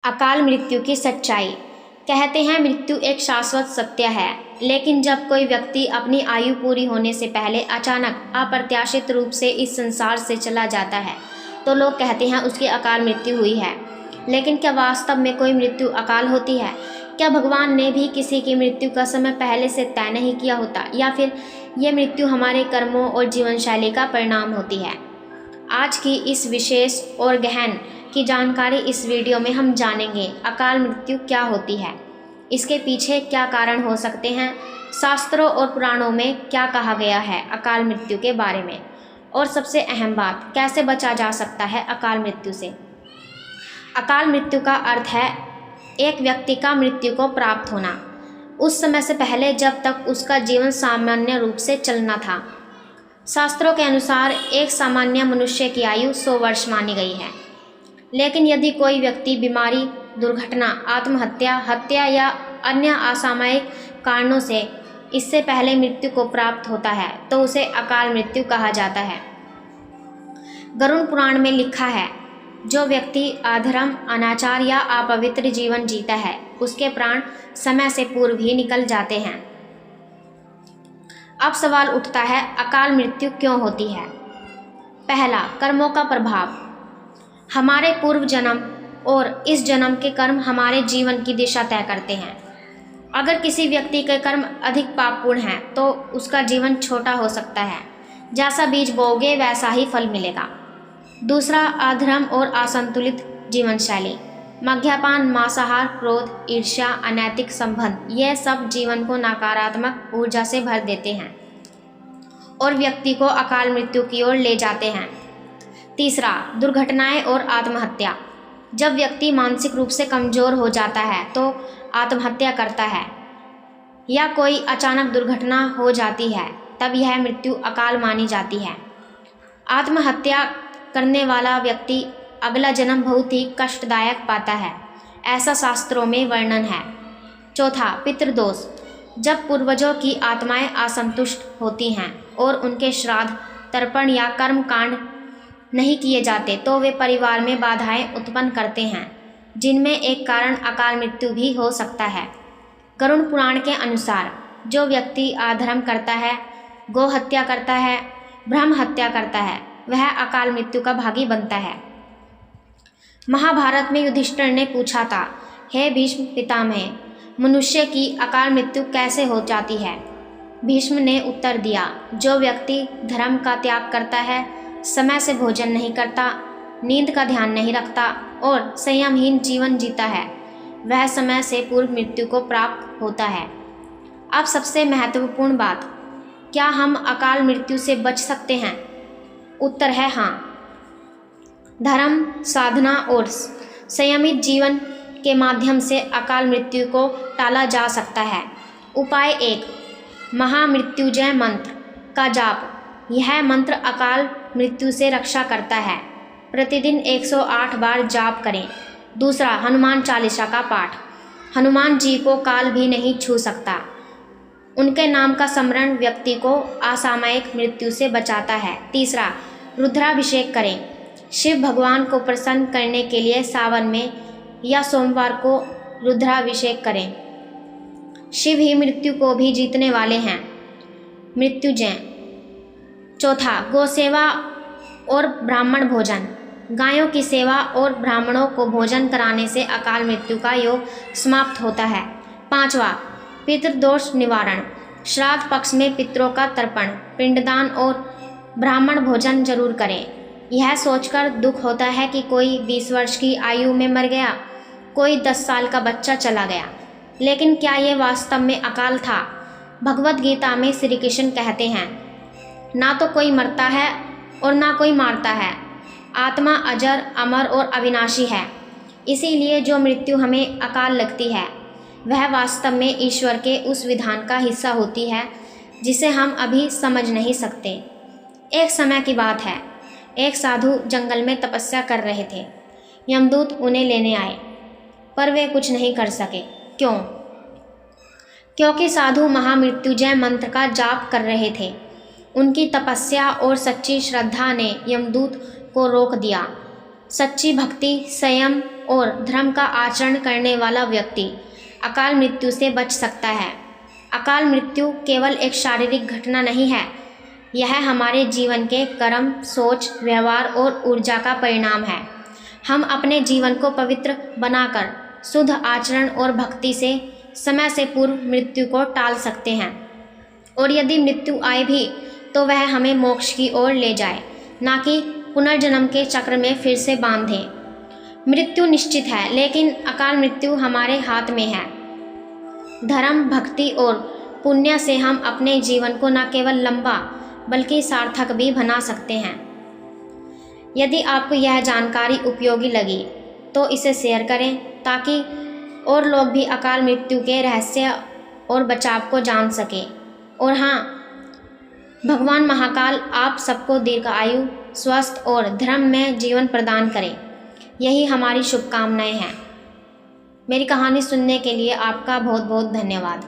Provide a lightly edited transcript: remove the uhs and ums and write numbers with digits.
अकाल मृत्यु की सच्चाई। कहते हैं मृत्यु एक शाश्वत सत्य है, लेकिन जब कोई व्यक्ति अपनी आयु पूरी होने से पहले अचानक अप्रत्याशित रूप से इस संसार से चला जाता है तो लोग कहते हैं उसकी अकाल मृत्यु हुई है। लेकिन क्या वास्तव में कोई मृत्यु अकाल होती है? क्या भगवान ने भी किसी की मृत्यु का समय पहले से तय नहीं किया होता, या फिर ये मृत्यु हमारे कर्मों और जीवन शैली का परिणाम होती है? आज की इस विशेष और गहन की जानकारी इस वीडियो में हम जानेंगे। अकाल मृत्यु क्या होती है, इसके पीछे क्या कारण हो सकते हैं, शास्त्रों और पुराणों में क्या कहा गया है अकाल मृत्यु के बारे में, और सबसे अहम बात, कैसे बचा जा सकता है अकाल मृत्यु से। अकाल मृत्यु का अर्थ है एक व्यक्ति का मृत्यु को प्राप्त होना उस समय से पहले जब तक उसका जीवन सामान्य रूप से चलना था। शास्त्रों के अनुसार एक सामान्य मनुष्य की आयु 100 वर्ष मानी गई है, लेकिन यदि कोई व्यक्ति बीमारी, दुर्घटना, आत्महत्या, हत्या या अन्य असामयिक कारणों से इससे पहले मृत्यु को प्राप्त होता है तो उसे अकाल मृत्यु कहा जाता है। गरुड़ पुराण में लिखा है, जो व्यक्ति अधर्म, अनाचार या अपवित्र जीवन जीता है उसके प्राण समय से पूर्व ही निकल जाते हैं। अब सवाल उठता है, अकाल मृत्यु क्यों होती है? पहला, कर्मों का प्रभाव। हमारे पूर्व जन्म और इस जन्म के कर्म हमारे जीवन की दिशा तय करते हैं। अगर किसी व्यक्ति के कर्म अधिक पापपूर्ण हैं तो उसका जीवन छोटा हो सकता है। जैसा बीज बोओगे वैसा ही फल मिलेगा। दूसरा, अधर्म और असंतुलित जीवन शैली। मद्यपान, मांसाहार, क्रोध, ईर्ष्या, अनैतिक संबंध, यह सब जीवन को नकारात्मक ऊर्जा से भर देते हैं और व्यक्ति को अकाल मृत्यु की ओर ले जाते हैं। तीसरा, दुर्घटनाएं और आत्महत्या। जब व्यक्ति मानसिक रूप से कमजोर हो जाता है तो आत्महत्या करता है या कोई अचानक दुर्घटना हो जाती है, तब यह मृत्यु अकाल मानी जाती है। आत्महत्या करने वाला व्यक्ति अगला जन्म बहुत ही कष्टदायक पाता है, ऐसा शास्त्रों में वर्णन है। चौथा, पितृदोष। जब पूर्वजों की आत्माएं असंतुष्ट होती हैं और उनके श्राद्ध, तर्पण या कर्म कांड नहीं किए जाते तो वे परिवार में बाधाएं उत्पन्न करते हैं, जिनमें एक कारण अकाल मृत्यु भी हो सकता है। गरुड़ पुराण के अनुसार जो व्यक्ति अधर्म करता है, गौ हत्या करता है, ब्रह्म हत्या करता है, वह अकाल मृत्यु का भागी बनता है। महाभारत में युधिष्ठिर ने पूछा था, हे भीष्म पितामह, मनुष्य की अकाल मृत्यु कैसे हो जाती है? भीष्म ने उत्तर दिया, जो व्यक्ति धर्म का त्याग करता है, समय से भोजन नहीं करता, नींद का ध्यान नहीं रखता और संयमहीन जीवन जीता है, वह समय से पूर्व मृत्यु को प्राप्त होता है। अब सबसे महत्वपूर्ण बात, क्या हम अकाल मृत्यु से बच सकते हैं? उत्तर है हाँ। धर्म, साधना और संयमित जीवन के माध्यम से अकाल मृत्यु को टाला जा सकता है। उपाय 1, महामृत्युंजय मंत्र का जाप। यह मंत्र अकाल मृत्यु से रक्षा करता है। प्रतिदिन 108 बार जाप करें। दूसरा, हनुमान चालीसा का पाठ। हनुमान जी को काल भी नहीं छू सकता। उनके नाम का स्मरण व्यक्ति को असामयिक मृत्यु से बचाता है। तीसरा, रुद्राभिषेक करें। शिव भगवान को प्रसन्न करने के लिए सावन में या सोमवार को रुद्राभिषेक करें। शिव ही मृत्यु को भी जीतने वाले हैं, मृत्युंजय। चौथा, गौ सेवा और ब्राह्मण भोजन। गायों की सेवा और ब्राह्मणों को भोजन कराने से अकाल मृत्यु का योग समाप्त होता है। पांचवा, पितृदोष निवारण। श्राद्ध पक्ष में पितरों का तर्पण, पिंडदान और ब्राह्मण भोजन जरूर करें। यह सोचकर दुख होता है कि कोई 20 वर्ष की आयु में मर गया, कोई 10 साल का बच्चा चला गया, लेकिन क्या ये वास्तव में अकाल था? भगवत गीता में श्री कृष्ण कहते हैं, ना तो कोई मरता है और ना कोई मारता है, आत्मा अजर, अमर और अविनाशी है। इसीलिए जो मृत्यु हमें अकाल लगती है वह वास्तव में ईश्वर के उस विधान का हिस्सा होती है जिसे हम अभी समझ नहीं सकते। एक समय की बात है, एक साधु जंगल में तपस्या कर रहे थे। यमदूत उन्हें लेने आए, पर वे कुछ नहीं कर सके। क्यों? क्योंकि साधु महामृत्युंजय मंत्र का जाप कर रहे थे। उनकी तपस्या और सच्ची श्रद्धा ने यमदूत को रोक दिया। सच्ची भक्ति, संयम और धर्म का आचरण करने वाला व्यक्ति अकाल मृत्यु से बच सकता है। अकाल मृत्यु केवल एक शारीरिक घटना नहीं है, यह हमारे जीवन के कर्म, सोच, व्यवहार और ऊर्जा का परिणाम है। हम अपने जीवन को पवित्र बनाकर शुद्ध आचरण और भक्ति से समय से पूर्व मृत्यु को टाल सकते हैं, और यदि मृत्यु आए भी तो वह हमें मोक्ष की ओर ले जाए, ना कि पुनर्जन्म के चक्र में फिर से बांधे। मृत्यु निश्चित है, लेकिन अकाल मृत्यु हमारे हाथ में है। धर्म, भक्ति और पुण्य से हम अपने जीवन को न केवल लंबा बल्कि सार्थक भी बना सकते हैं। यदि आपको यह जानकारी उपयोगी लगी तो इसे शेयर करें, ताकि और लोग भी अकाल मृत्यु के रहस्य और बचाव को जान सकें। और हाँ, भगवान महाकाल आप सबको दीर्घ आयु, स्वस्थ और धर्म में जीवन प्रदान करें, यही हमारी शुभकामनाएं हैं। मेरी कहानी सुनने के लिए आपका बहुत बहुत धन्यवाद।